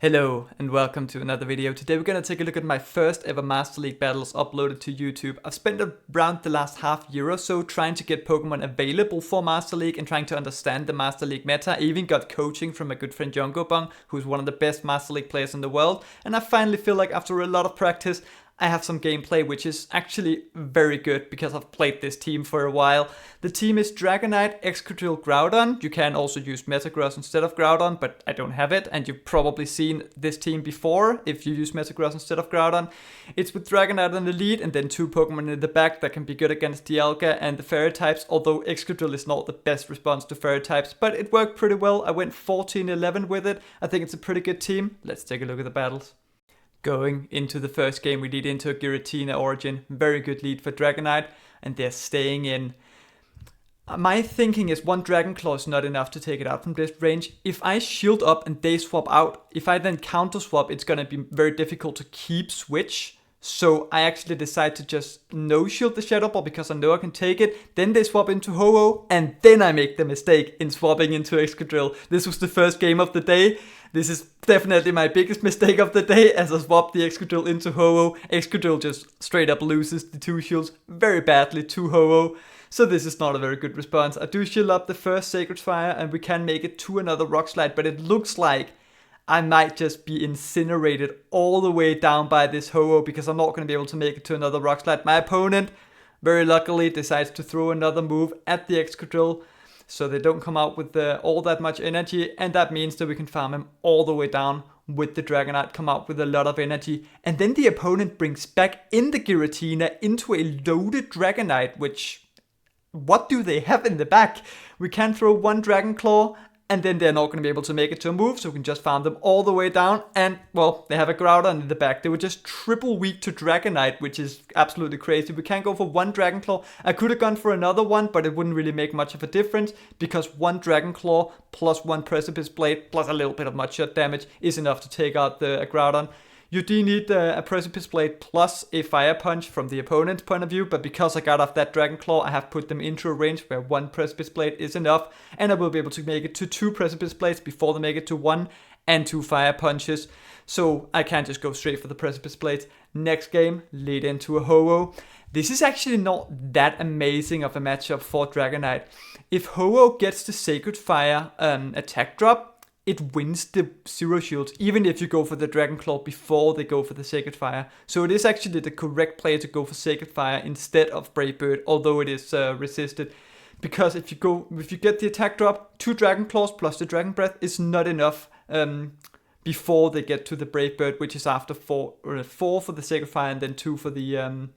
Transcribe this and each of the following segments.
Hello and welcome to another video. Today we're going to take a look at my first ever Master League battles uploaded to YouTube. I've spent around the last half year or so trying to get Pokemon available for Master League and trying to understand the Master League meta. I even got coaching from my good friend Jongo Bong, who's one of the best Master League players in the world. And I finally feel like after a lot of practice, I have some gameplay which is actually very good because I've played this team for a while. The team is Dragonite, Excadrill, Groudon. You can also use Metagross instead of Groudon, but I don't have it, and you've probably seen this team before if you use Metagross instead of Groudon. It's with Dragonite in the lead and then two Pokemon in the back that can be good against Dialga and the Fairy types, although Excadrill is not the best response to Fairy types, but it worked pretty well. I went 14-11 with it. I think it's a pretty good team. Let's take a look at the battles. Going into the first game, we lead into a Giratina origin. Very good lead for Dragonite, and they're staying in. My thinking is one Dragon Claw is not enough to take it out from this range. If I shield up and they swap out, if I then counter swap, it's going to be very difficult to keep switch. So I actually decide to just no shield the Shadow Ball because I know I can take it. Then they swap into Ho-Oh, and then I make the mistake in swapping into Excadrill. This was the first game of the day. This is definitely my biggest mistake of the day as I swapped the Excadrill into Ho-Oh. Excadrill just straight up loses the two shields very badly to Ho-Oh. So this is not a very good response. I do shield up the first Sacred Fire and we can make it to another Rock Slide, but it looks like I might just be incinerated all the way down by this Ho-Oh because I'm not going to be able to make it to another Rock Slide. My opponent, very luckily, decides to throw another move at the Excadrill, so they don't come out with all that much energy, and that means that we can farm him all the way down with the Dragonite, come out with a lot of energy. And then the opponent brings back in the Giratina into a loaded Dragonite, which, what do they have in the back? We can throw one Dragon Claw, and then they're not going to be able to make it to a move, so we can just farm them all the way down. And, well, they have a Groudon in the back. They were just triple weak to Dragonite, which is absolutely crazy. We can't go for one Dragon Claw. I could have gone for another one, but it wouldn't really make much of a difference, because one Dragon Claw plus one Precipice Blade plus a little bit of Mudshot damage is enough to take out the Groudon. You do need a Precipice Blade plus a Fire Punch from the opponent's point of view, but because I got off that Dragon Claw, I have put them into a range where one Precipice Blade is enough, and I will be able to make it to two Precipice Blades before they make it to one, and two Fire Punches. So I can't just go straight for the Precipice Blades. Next game, lead into a Ho-Oh. This is actually not that amazing of a matchup for Dragonite. If Ho-Oh gets the Sacred Fire attack drop, it wins the Zero Shields, even if you go for the Dragon Claw before they go for the Sacred Fire. So it is actually the correct play to go for Sacred Fire instead of Brave Bird, although it is resisted. Because if you get the attack drop, two Dragon Claws plus the Dragon Breath is not enough before they get to the Brave Bird, which is after four for the Sacred Fire and then two for the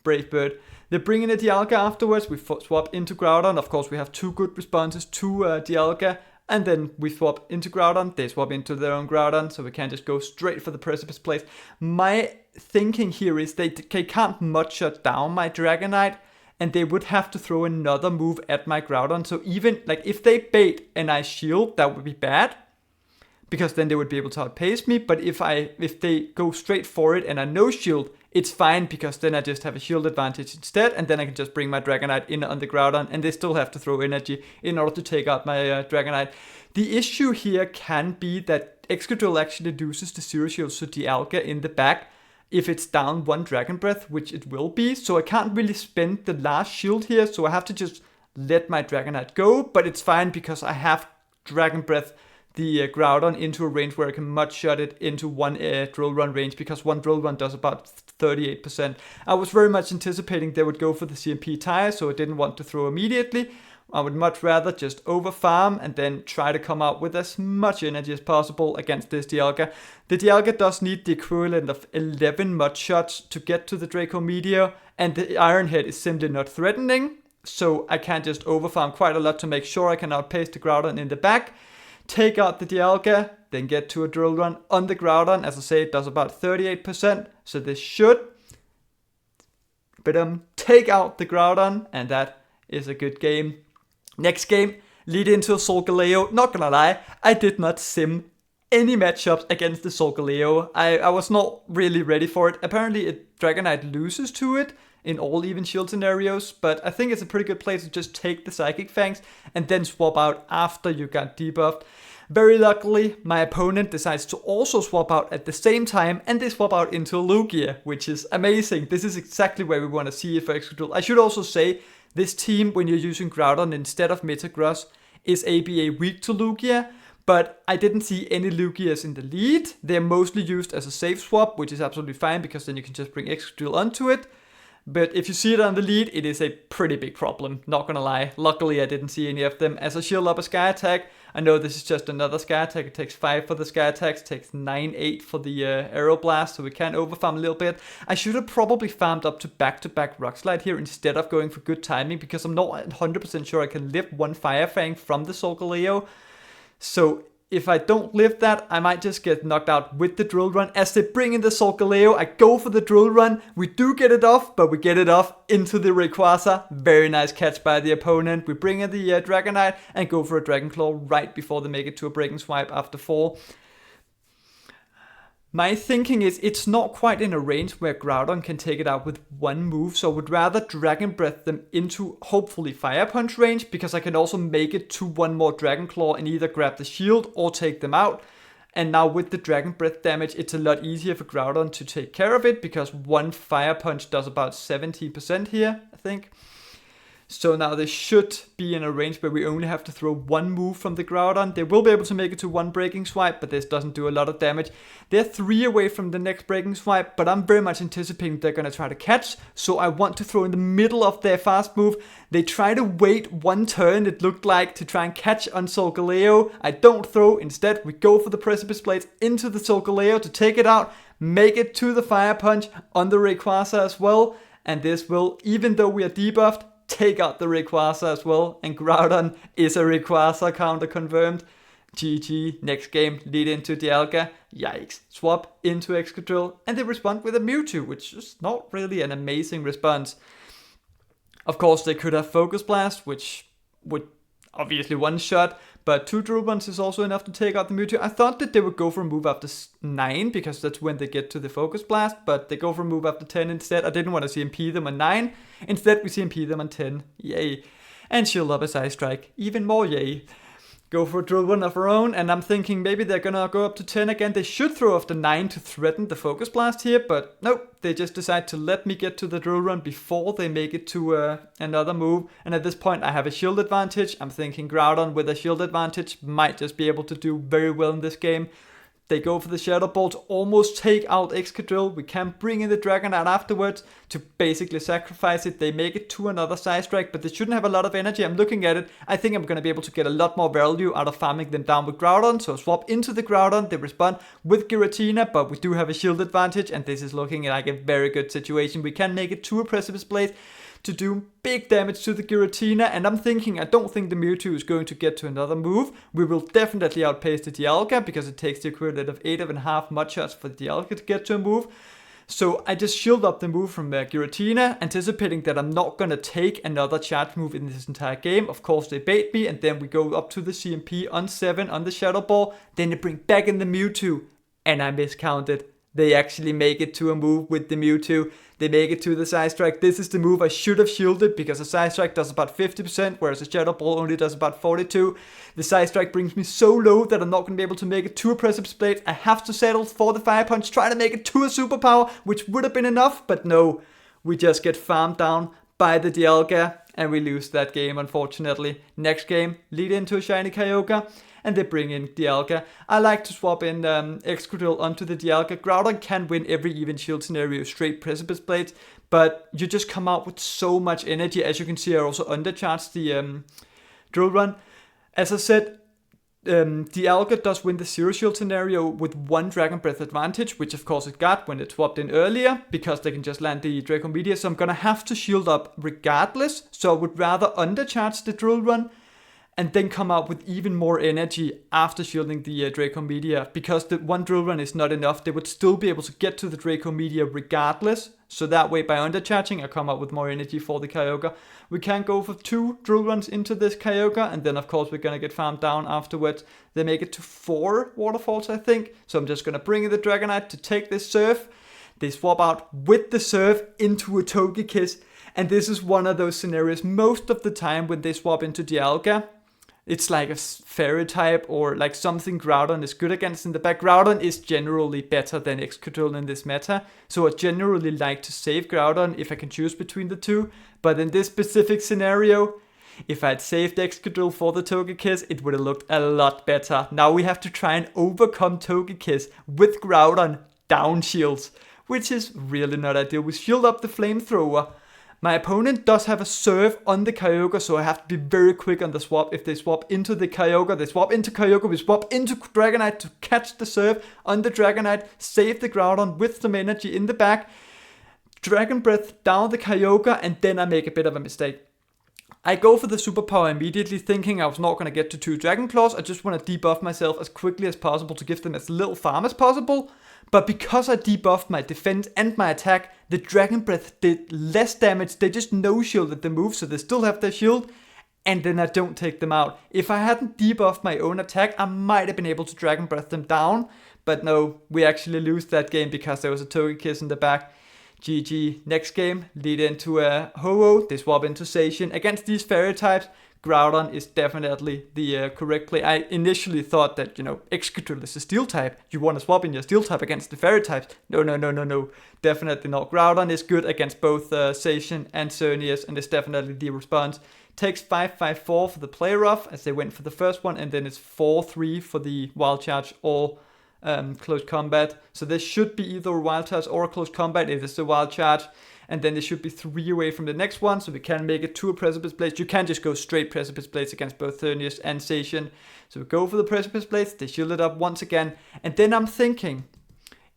Brave Bird. They bring in a Dialga afterwards. We swap into Groudon. Of course, we have two good responses to Dialga. And then we swap into Groudon, they swap into their own Groudon, so we can't just go straight for the Precipice Blade. My thinking here is they can't Mudshot down my Dragonite, and they would have to throw another move at my Groudon. So even, like, if they bait and I shield, that would be bad, because then they would be able to outpace me. But if they go straight for it and I no shield, it's fine, because then I just have a shield advantage instead, and then I can just bring my Dragonite in on the Groudon, and they still have to throw energy in order to take out my Dragonite. The issue here can be that Excadrill actually loses the Zero Shields to Dialga in the back if it's down one Dragon Breath, which it will be, so I can't really spend the last shield here, so I have to just let my Dragonite go, but it's fine because I have Dragon Breath the Groudon into a range where I can Mudshot it into one Drill Run range, because one Drill Run does about 38%. I was very much anticipating they would go for the CMP tire, so I didn't want to throw immediately. I would much rather just over farm and then try to come out with as much energy as possible against this Dialga. The Dialga does need the equivalent of 11 Mudshots to get to the Draco Meteor, and the Iron Head is simply not threatening, so I can't just over farm quite a lot to make sure I can outpace the Groudon in the back. Take out the Dialga, then get to a Drill Run on the Groudon. As I say, it does about 38%, so this should take out the Groudon, and that is a good game. Next game, lead into a Solgaleo. Not gonna lie, I did not sim any matchups against the Solgaleo. I was not really ready for it. Apparently, Dragonite loses to it in all even shield scenarios, but I think it's a pretty good play to just take the Psychic Fangs and then swap out after you got debuffed. Very luckily, my opponent decides to also swap out at the same time, and they swap out into Lugia, which is amazing. This is exactly where we want to see it for Excadrill. I should also say, this team, when you're using Groudon instead of Metagross, is ABA weak to Lugia, but I didn't see any Lugias in the lead. They're mostly used as a safe swap, which is absolutely fine, because then you can just bring Excadrill onto it. But if you see it on the lead, it is a pretty big problem, not gonna lie. Luckily, I didn't see any of them. As I shield up a Sky Attack, I know this is just another Sky Attack. It takes 5 for the Sky Attacks, takes 9-8 for the Aero Blast, so we can overfarm a little bit. I should have probably farmed up to back-to-back Rock Slide here instead of going for good timing, because I'm not 100% sure I can lift one Fire Fang from the Solgaleo. So if I don't live that, I might just get knocked out with the Drill Run. As they bring in the Solgaleo, I go for the Drill Run. We do get it off, but we get it off into the Rayquaza. Very nice catch by the opponent. We bring in the Dragonite and go for a Dragon Claw right before they make it to a Breaking Swipe after 4. My thinking is it's not quite in a range where Groudon can take it out with one move, so I would rather Dragon Breath them into hopefully Fire Punch range, because I can also make it to one more Dragon Claw and either grab the shield or take them out. And now with the Dragon Breath damage, it's a lot easier for Groudon to take care of it, because one Fire Punch does about 70% here, I think. So now they should be in a range where we only have to throw one move from the Groudon. They will be able to make it to one Breaking Swipe, but this doesn't do a lot of damage. They're 3 away from the next Breaking Swipe, but I'm very much anticipating they're going to try to catch. So I want to throw in the middle of their fast move. They try to wait one turn, it looked like, to try and catch on Solgaleo. I don't throw. Instead, we go for the Precipice Blades into the Solgaleo to take it out, make it to the Fire Punch on the Rayquaza as well. And this will, even though we are debuffed, take out the Rayquaza as well, and Groudon is a Rayquaza counter confirmed. GG, next game, lead into Dialga, yikes, swap into Excadrill, and they respond with a Mewtwo, which is not really an amazing response. Of course, they could have Focus Blast, which would obviously one-shot, but 2 Drill Runs is also enough to take out the Mewtwo. I thought that they would go for a move after 9, because that's when they get to the Focus Blast, but they go for a move after 10 instead. I didn't want to CMP them on 9. Instead, we CMP them on 10. Yay. And shield up a Side Strike. Even more yay. Go for a Drill Run of our own, and I'm thinking maybe they're gonna go up to 10 again. They should throw off the 9 to threaten the Focus Blast here, but nope. They just decide to let me get to the Drill Run before they make it to another move. And at this point, I have a shield advantage. I'm thinking Groudon with a shield advantage might just be able to do very well in this game. They go for the Shadow Ball to almost take out Excadrill. We can bring in the Dragonite afterwards to basically sacrifice it. They make it to another Side Strike, but they shouldn't have a lot of energy. I'm looking at it. I think I'm going to be able to get a lot more value out of farming them down with Groudon. So swap into the Groudon. They respond with Giratina, but we do have a shield advantage, and this is looking like a very good situation. We can make it to a Precipice Blade to do big damage to the Giratina, and I'm thinking I don't think the Mewtwo is going to get to another move. We will definitely outpace the Dialga, because it takes the equivalent of 8.5 Mudshots for the Dialga to get to a move. So I just shield up the move from Giratina, anticipating that I'm not going to take another charge move in this entire game. Of course, they bait me, and then we go up to the CMP on 7 on the Shadow Ball. Then they bring back in the Mewtwo, and I miscounted. They actually make it to a move with the Mewtwo. They make it to the Side Strike. This is the move I should have shielded, because a Side Strike does about 50%, whereas a Shadow Ball only does about 42%. The Side Strike brings me so low that I'm not going to be able to make it to a Precipice Blade. I have to settle for the Fire Punch, try to make it to a Superpower, which would have been enough, but no. We just get farmed down by the Dialga, and we lose that game, unfortunately. Next game, lead into a Shiny Kyogre, and they bring in Dialga. I like to swap in Excadrill onto the Dialga. Groudon can win every even shield scenario straight Precipice Blades, but you just come out with so much energy. As you can see, I also undercharged the Drill Run. As I said, Dialga does win the Zero Shield scenario with 1 Dragon Breath advantage, which of course it got when it swapped in earlier, because they can just land the Draco Meteor, so I'm gonna have to shield up regardless. So I would rather undercharge the Drill Run and then come out with even more energy after shielding the Draco Meteor, because the 1 Drill Run is not enough. They would still be able to get to the Draco Meteor regardless, so that way by undercharging I come out with more energy for the Kyogre. We can go for 2 Drill Runs into this Kyogre, and then of course we're gonna get farmed down afterwards. They make it to 4 Waterfalls, I think, so I'm just gonna bring in the Dragonite to take this Surf. They swap out with the Surf into a Togekiss, and this is one of those scenarios most of the time when they swap into Dialga. it's like a fairy type or like something Groudon is good against in the back. Groudon is generally better than Excadrill in this meta, so I generally like to save Groudon if I can choose between the two. But in this specific scenario, if I'd saved Excadrill for the Togekiss, it would have looked a lot better. Now we have to try and overcome Togekiss with Groudon down shields, which is really not ideal. We shield up the flamethrower. My opponent does have a serve on the Kyogre, so I have to be very quick on the swap. If they swap into the Kyogre, they swap into Kyogre, we swap into Dragonite to catch the serve on the Dragonite, save the Groudon with some energy in the back, Dragon Breath down the Kyogre, and then I make a bit of a mistake. I go for the superpower immediately, thinking I was not going to get to 2 Dragon Claws. I just want to debuff myself as quickly as possible to give them as little farm as possible. But because I debuffed my defense and my attack, the Dragon Breath did less damage. They just no-shielded the move, so they still have their shield. And then I don't take them out. If I hadn't debuffed my own attack, I might have been able to Dragon Breath them down. But no, we actually lose that game because there was a Togekiss in the back. GG. Next game, lead into a Ho-Oh. They swap into Zacian. Against these fairy types, Groudon is definitely the correct play. I initially thought that, Excadrill is a steel type. You want to swap in your steel type against the fairy types. No. Definitely not. Groudon is good against both Zacian and Xerneas, and is definitely the response. Takes 5-5-4 for the play rough, as they went for the first one, and then it's 4-3 for the wild charge or close combat. So this should be either a wild charge or a close combat. It is a wild charge, and then they should be 3 away from the next one, so we can make it to a Precipice Blades. You can just go straight Precipice Blades against both Xerneas and Zacian. So we go for the Precipice Blades, they shield it up once again, and then I'm thinking,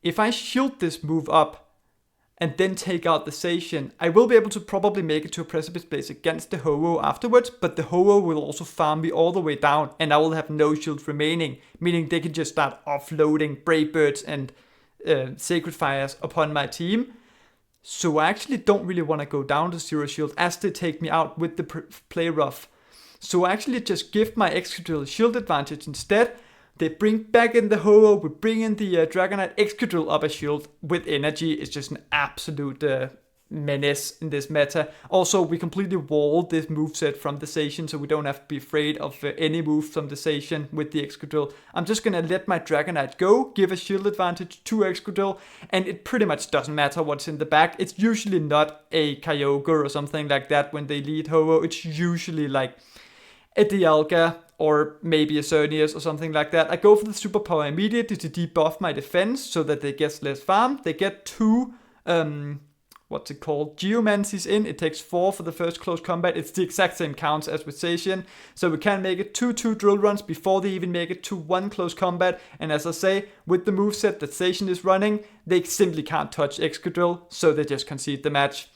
if I shield this move up and then take out the Zacian, I will be able to probably make it to a Precipice Blades against the Ho-Oh afterwards, but the Ho-Oh will also farm me all the way down, and I will have no shields remaining, meaning they can just start offloading Brave Birds and Sacred Fires upon my team. So I actually don't really want to go down to 0 shield as they take me out with the play rough. So I actually just give my Excadrill shield advantage instead. They bring back in the Ho-Oh, we bring in the Dragonite. Excadrill up a shield with energy is just an absolute menace in this meta. Also, we completely walled this moveset from the Zacian, so we don't have to be afraid of any move from the Zacian with the Excadrill. I'm just going to let my Dragonite go, give a shield advantage to Excadrill, and it pretty much doesn't matter what's in the back. It's usually not a Kyogre or something like that when they lead Ho-Oh. It's usually like a Dialga or maybe a Xerneas or something like that. I go for the superpower immediately to debuff my defense so that they get less farm. They get 2, Geomancies in. It takes 4 for the first close combat. It's the exact same counts as with Zacian. So we can make it 2 drill runs before they even make it to 1 close combat. And as I say, with the moveset that Zacian is running, they simply can't touch Excadrill, so they just concede the match.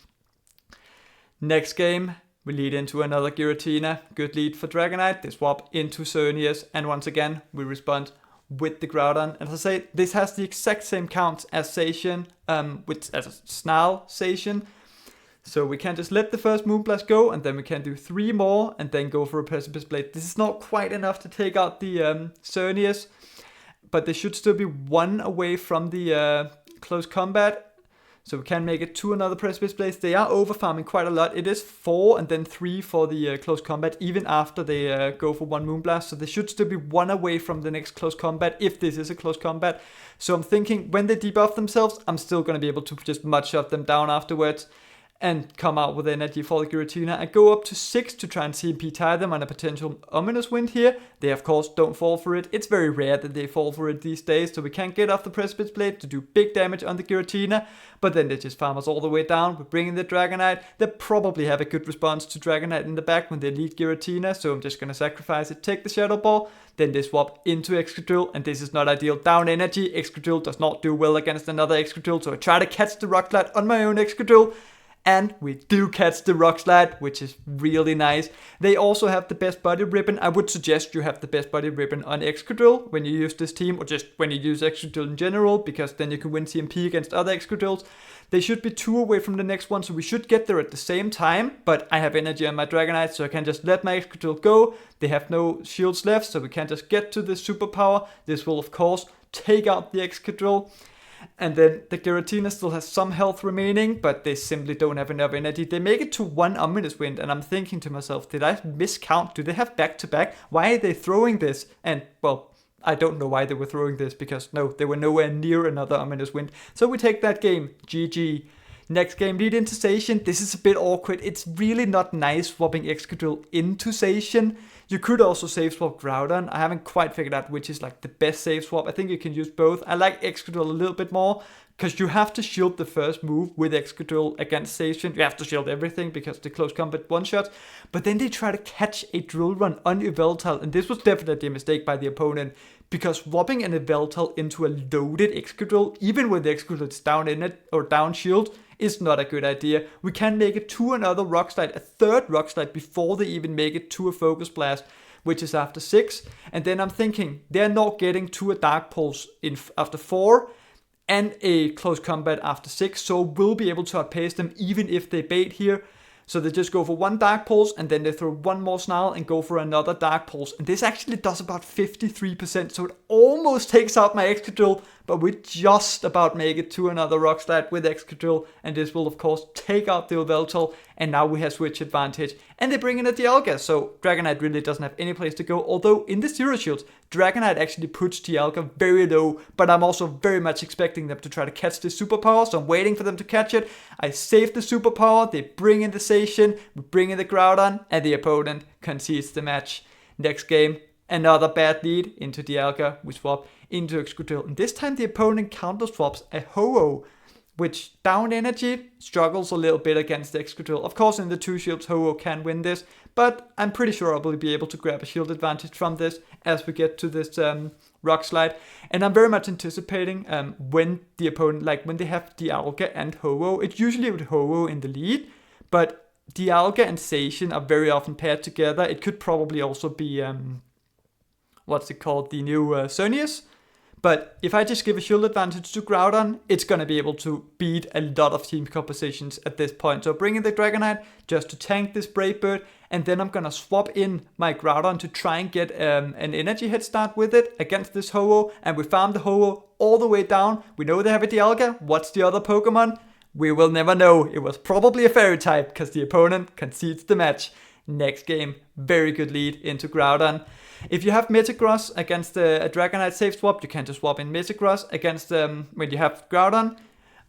Next game, we lead into another Giratina. Good lead for Dragonite. They swap into Xerneas, and once again, we respond with the Groudon. And as I say, this has the exact same count as Zacian, as a Snarl Zacian. So we can just let the first Moonblast go, and then we can do 3 more, and then go for a Precipice Blade. This is not quite enough to take out the Xerneas, but they should still be 1 away from the close combat. So we can make it to another Precipice Blades. They are over-farming quite a lot. It is 4 and then 3 for the close combat, even after they go for 1 Moonblast. So they should still be 1 away from the next close combat, if this is a close combat. So I'm thinking, when they debuff themselves, I'm still going to be able to just mud-shot them down afterwards and come out with energy for the Giratina. I go up to 6 to try and CMP tie them on a potential Ominous Wind here. They of course don't fall for it. It's very rare that they fall for it these days, so we can't get off the Precipice Blade to do big damage on the Giratina, but then they just farm us all the way down. We bring in the Dragonite. They probably have a good response to Dragonite in the back when they lead Giratina, so I'm just going to sacrifice it, take the Shadow Ball, then they swap into Excadrill, and this is not ideal. Down energy, Excadrill does not do well against another Excadrill, so I try to catch the Rock Slide on my own Excadrill, and we do catch the Rock Slide, which is really nice. They also have the best body ribbon. I would suggest you have the best body ribbon on Excadrill when you use this team, or just when you use Excadrill in general, because then you can win CMP against other Excadrills. They should be 2 away from the next one, so we should get there at the same time, but I have energy on my Dragonite, so I can just let my Excadrill go. They have no shields left, so we can just get to the superpower. This will, of course, take out the Excadrill. And then the Giratina still has some health remaining, but they simply don't have enough energy. They make it to 1 Ominous Wind, and I'm thinking to myself, did I miscount? Do they have back-to-back? Why are they throwing this? And, well, I don't know why they were throwing this, because no, they were nowhere near another Ominous Wind. So we take that game. GG. Next game, lead into Zacian. This is a bit awkward. It's really not nice swapping Excadrill into Zacian. You could also save swap Groudon. I haven't quite figured out which is like the best save swap. I think you can use both. I like Excadrill a little bit more because you have to shield the first move with Excadrill against Zacian. You have to shield everything because the close combat one-shots. But then they try to catch a Drill Run on Yveltal, and this was definitely a mistake by the opponent because swapping an Yveltal into a loaded Excadrill, even with the Excadrill is down in it or down shield, is not a good idea. We can make it to another Rock Slide, a third Rock Slide before they even make it to a Focus Blast, which is after 6. And then I'm thinking, they're not getting to a Dark Pulse after 4 and a Close Combat after 6, so we'll be able to outpace them even if they bait here. So they just go for 1 Dark Pulse, and then they throw 1 more Snarl and go for another Dark Pulse. And this actually does about 53%, so it almost takes out my Excadrill, but we just about make it to another Rock Slide with Excadrill, and this will of course take out the Yveltal, and now we have switch advantage. And they bring in a Dialga, so Dragonite really doesn't have any place to go, although in the Zero Shields, Dragonite actually puts Dialga very low, but I'm also very much expecting them to try to catch this superpower, so I'm waiting for them to catch it. I save the superpower, they bring in the Zacian, we bring in the Groudon, and the opponent concedes the match. Next game, another bad lead into Dialga, we swap into Excadrill, and this time the opponent counter swaps a Ho-Oh, which down energy struggles a little bit against the Excadrill. Of course, in the 2 shields, Ho-Oh can win this, but I'm pretty sure I will be able to grab a shield advantage from this as we get to this Rock Slide. And I'm very much anticipating when the opponent, like when they have Dialga and Ho-Oh, it's usually with Ho-Oh in the lead, but Dialga and Zacian are very often paired together. It could probably also be, what's it called, the new Xerneas. But if I just give a shield advantage to Groudon, it's going to be able to beat a lot of team compositions at this point. So bring in the Dragonite just to tank this Brave Bird, and then I'm going to swap in my Groudon to try and get an energy head start with it against this Ho-Oh. And we farm the Ho-Oh all the way down. We know they have a Dialga. What's the other Pokemon? We will never know. It was probably a Fairy type because the opponent concedes the match. Next game, very good lead into Groudon. If you have Metagross against a Dragonite save swap, you can just swap in Metagross against when you have Groudon.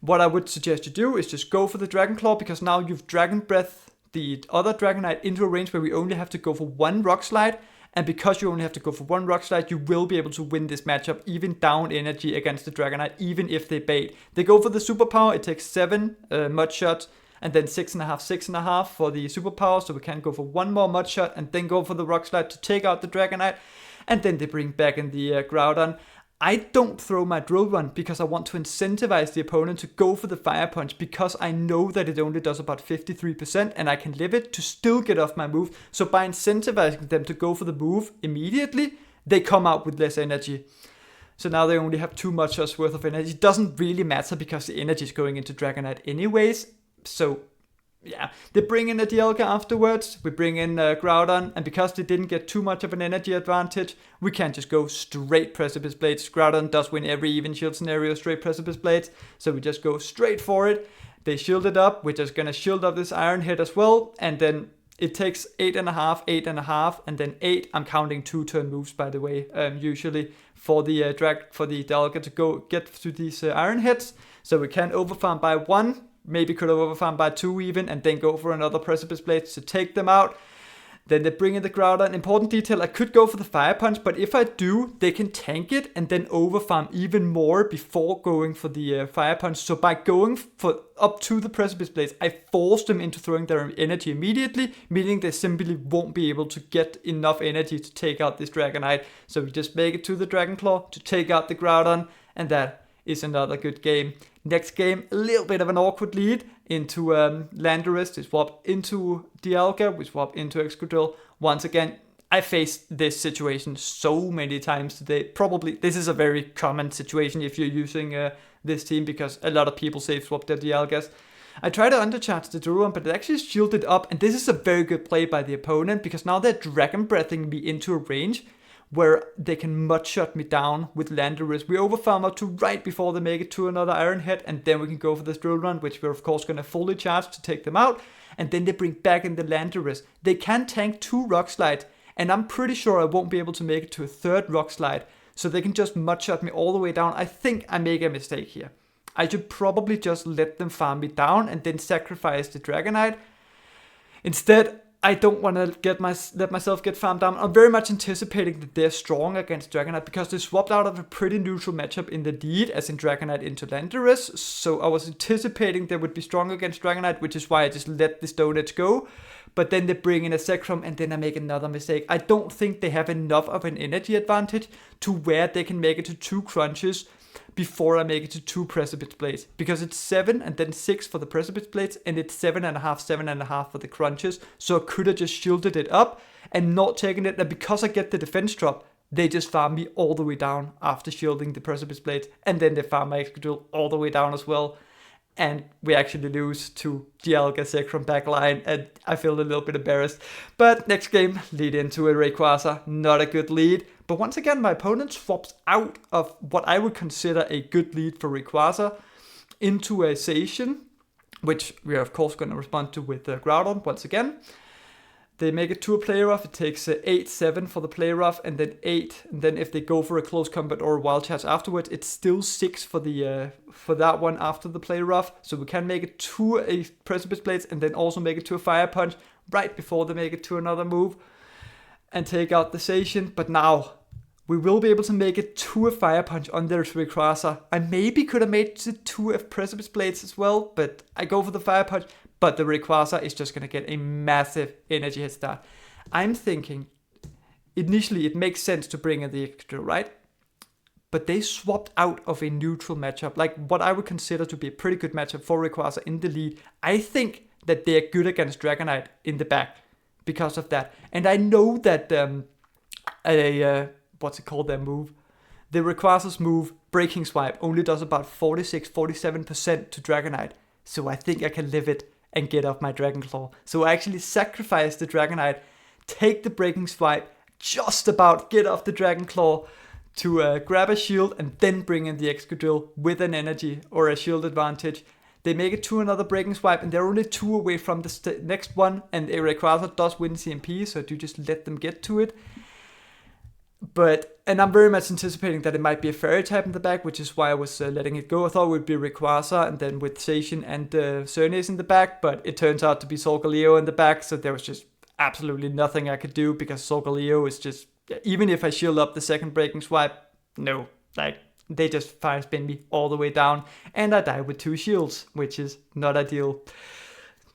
What I would suggest you do is just go for the Dragon Claw, because now you've Dragon Breath the other Dragonite into a range where we only have to go for 1 Rock Slide. And because you only have to go for 1 Rock Slide, you will be able to win this matchup even down energy against the Dragonite, even if they bait. They go for the superpower, it takes 7 Mud Shots, and then 6.5, 6.5 for the superpower, so we can go for 1 more Mud Shot and then go for the Rock Slide to take out the Dragonite, and then they bring back in the Groudon. I don't throw my Drill Run because I want to incentivize the opponent to go for the Fire Punch, because I know that it only does about 53% and I can live it to still get off my move. So by incentivizing them to go for the move immediately, they come out with less energy. So now they only have 2 Mud Shots worth of energy. It doesn't really matter because the energy is going into Dragonite anyways. So yeah, they bring in a Dialga afterwards, we bring in Groudon, and because they didn't get too much of an energy advantage, we can't just go straight Precipice Blades. Groudon does win every even shield scenario straight Precipice Blades, so we just go straight for it. They shield it up, we're just gonna shield up this Iron Head as well, and then it takes 8.5, 8.5, and then 8. I'm counting 2 turn moves, by the way, usually for the Dialga to go get to these Iron Heads, so we can overfarm by 1. Maybe could have overfarmed by 2 even, and then go for another Precipice Blades to take them out. Then they bring in the Groudon. Important detail, I could go for the Fire Punch, but if I do, they can tank it and then overfarm even more before going for the Fire Punch. So by going for up to the Precipice Blades, I force them into throwing their energy immediately, meaning they simply won't be able to get enough energy to take out this Dragonite. So we just make it to the Dragon Claw to take out the Groudon, and that is another good game. Next game, a little bit of an awkward lead into Landorus. We swap into Dialga, we swap into Excadrill. Once again, I faced this situation so many times today. Probably, this is a very common situation if you're using this team, because a lot of people save swap their Dialgas. I tried to undercharge the Duruan, but it actually shielded up, and this is a very good play by the opponent, because now they're Dragon Breathing me into a range where they can mud-shot me down with Landorus. We overfarm up to right before they make it to another Iron Head, and then we can go for this drill run, which we're of course going to fully charge to take them out, and then they bring back in the Landorus. They can tank 2 Rock Slides, and I'm pretty sure I won't be able to make it to a 3rd Rock Slide, so they can just mud-shot me all the way down. I think I make a mistake here. I should probably just let them farm me down and then sacrifice the Dragonite. Instead, I don't want to let myself get farmed down. I'm very much anticipating that they're strong against Dragonite because they swapped out of a pretty neutral matchup in the lead, as in Dragonite into Landorus. So I was anticipating they would be strong against Dragonite, which is why I just let the Stone Edge go. But then they bring in a Zekrom, and then I make another mistake. I don't think they have enough of an energy advantage to where they can make it to 2 crunches before I make it to 2 Precipice Blades, because it's 7 and then 6 for the Precipice Blades, and it's 7.5, 7.5 for the crunches. So I could have just shielded it up and not taken it, and because I get the defense drop, they just farm me all the way down after shielding the Precipice Blades, and then they farm my Excadrill all the way down as well, and we actually lose to Dialga Zekrom backline, and I feel a little bit embarrassed. But next game, lead into a Rayquaza, not a good lead. But once again, my opponent swaps out of what I would consider a good lead for Rayquaza into a Zacian, which we are of course going to respond to with Groudon once again. They make it to a play rough. It takes 8, 7 for the play rough, and then 8. And then if they go for a close combat or a wild charge afterwards, it's still 6 for the for that one after the play rough. So we can make it to a Precipice Blades and then also make it to a Fire Punch right before they make it to another move and take out the Zacian. But now we will be able to make it to a Fire Punch on their Rayquaza. I maybe could have made it to a Precipice Blades as well, but I go for the Fire Punch. But the Rayquaza is just going to get a massive energy head start. I'm thinking, initially it makes sense to bring in the Excadrill, right? But they swapped out of a neutral matchup, like what I would consider to be a pretty good matchup for Rayquaza in the lead. I think that they're good against Dragonite in the back because of that. And I know that what's it called, their move? The Rayquaza's move, Breaking Swipe, only does about 46-47% to Dragonite. So I think I can live it and get off my Dragon Claw. So I actually sacrifice the Dragonite, take the Breaking Swipe, just about get off the Dragon Claw to grab a shield, and then bring in the Excadrill with an energy or a shield advantage. They make it to another Breaking Swipe, and they're only 2 away from the next one, and a Rayquaza does win CMP, so I do just let them get to it. And I'm very much anticipating that it might be a Fairy type in the back, which is why I was letting it go. I thought it would be Rayquaza, and then with Zacian and Xerneas in the back, but it turns out to be Solgaleo in the back, so there was just absolutely nothing I could do, because Solgaleo is just, even if I shield up the second Breaking Swipe, no, like, they just fire spin me all the way down, and I die with 2 shields, which is not ideal.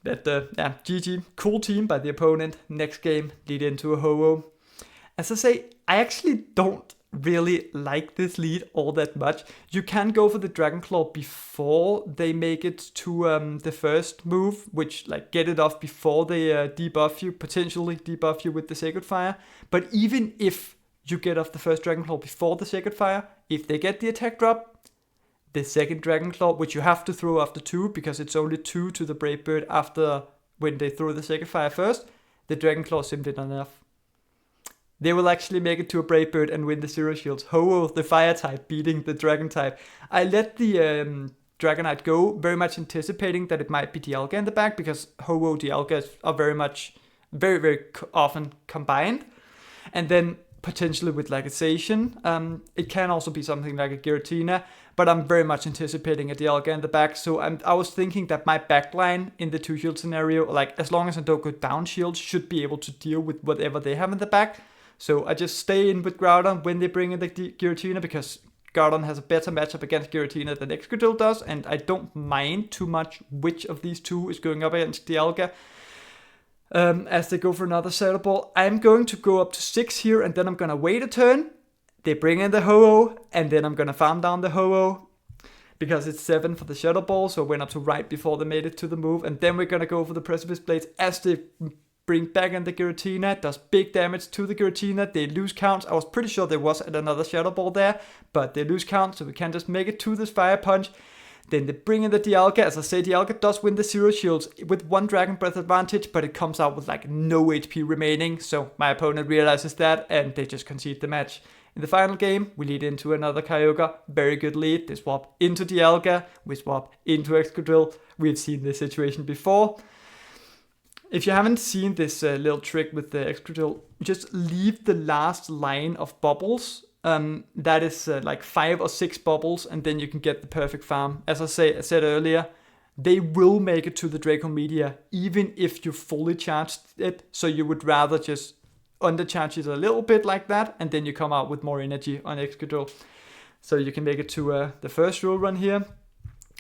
But GG, cool team by the opponent. Next game, lead into a Ho-Oh. As I say, I actually don't really like this lead all that much. You can go for the Dragon Claw before they make it to the first move, which like get it off before they debuff you, potentially debuff you with the Sacred Fire. But even if you get off the first Dragon Claw before the Sacred Fire, if they get the attack drop, the second Dragon Claw, which you have to throw after 2 because it's only 2 to the Brave Bird after when they throw the Sacred Fire first, the Dragon Claw is simply not enough. They will actually make it to a Brave Bird and win the Zero Shields. Ho-Oh, the Fire type, beating the Dragon type. I let the Dragonite go, very much anticipating that it might be Dialga in the back, because Ho-Oh, Dialga are very, very often combined. And then potentially with like a Zacian, it can also be something like a Giratina, but I'm very much anticipating a Dialga in the back. So I was thinking that my backline in the 2 shield scenario, like as long as I don't go down shields, should be able to deal with whatever they have in the back. So I just stay in with Groudon when they bring in the Giratina, because Groudon has a better matchup against Giratina than Excadrill does, and I don't mind too much which of these 2 is going up against Dialga. As they go for another Shadow Ball, I'm going to go up to 6 here, and then I'm going to wait a turn. They bring in the Ho-Oh, and then I'm going to farm down the Ho-Oh, because it's 7 for the Shadow Ball, so I went up to right before they made it to the move, and then we're going to go for the Precipice Blades as they bring back in the Giratina. Does big damage to the Giratina. They lose counts. I was pretty sure there was another Shadow Ball there, but they lose counts, so we can just make it to this Fire Punch. Then they bring in the Dialga. As I say, Dialga does win the Zero Shields with 1 Dragon Breath advantage, but it comes out with like no HP remaining. So my opponent realizes that and they just concede the match. In the final game, we lead into another Kyogre. Very good lead. They swap into Dialga. We swap into Excadrill. We've seen this situation before. If you haven't seen this little trick with the Excadrill, just leave the last line of bubbles. That is like 5 or 6 bubbles, and then you can get the perfect farm. As I said earlier, they will make it to the Draco Meteor, even if you fully charged it. So you would rather just undercharge it a little bit like that, and then you come out with more energy on Excadrill. So you can make it to the first drill run here.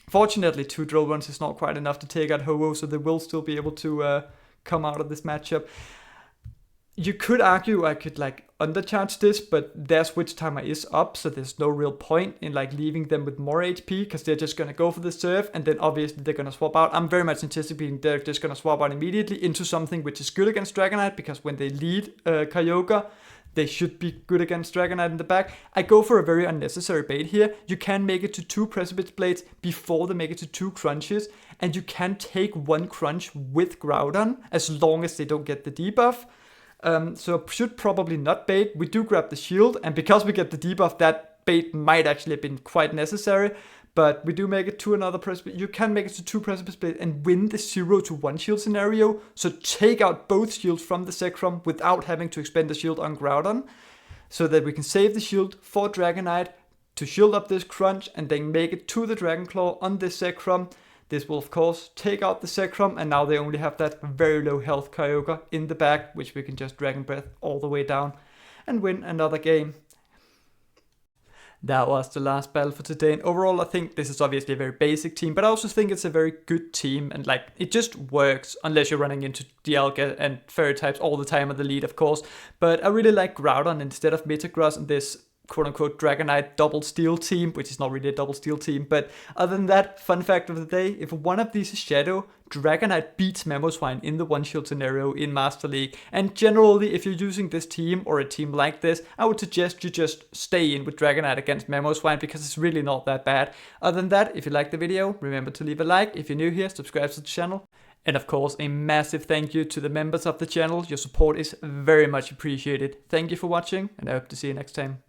Fortunately, 2 drill runs is not quite enough to take out Ho-Oh, so they will still be able to come out of this matchup. You could argue I could like undercharge this, but their switch timer is up, so there's no real point in like leaving them with more HP, because they're just going to go for the serve, and then obviously they're going to swap out. I'm very much anticipating they're just going to swap out immediately into something which is good against Dragonite, because when they lead Kyogre, they should be good against Dragonite in the back. I go for a very unnecessary bait here. You can make it to 2 Precipice Blades before they make it to 2 Crunches, and you can take 1 Crunch with Groudon as long as they don't get the debuff. So should probably not bait. We do grab the shield, and because we get the debuff, that bait might actually have been quite necessary. But we do make it to another Precipice. You can make it to 2 Precipice Blades and win the 0-1 shield scenario. So take out both shields from the Zekrom without having to expend the shield on Groudon, so that we can save the shield for Dragonite to shield up this Crunch and then make it to the Dragon Claw on this Zekrom. This will of course take out the Zekrom, and now they only have that very low health Kyogre in the back, which we can just Dragon Breath all the way down and win another game. That was the last battle for today, and overall I think this is obviously a very basic team, but I also think it's a very good team, and like it just works unless you're running into Dialga and Fairy types all the time at the lead, of course. But I really like Groudon instead of Metagross in this quote-unquote Dragonite double steel team, which is not really a double steel team. But other than that, fun fact of the day, if one of these is Shadow, Dragonite beats Mamoswine in the 1-shield scenario in Master League. And generally, if you're using this team or a team like this, I would suggest you just stay in with Dragonite against Mamoswine, because it's really not that bad. Other than that, if you liked the video, remember to leave a like. If you're new here, subscribe to the channel. And of course, a massive thank you to the members of the channel. Your support is very much appreciated. Thank you for watching, and I hope to see you next time.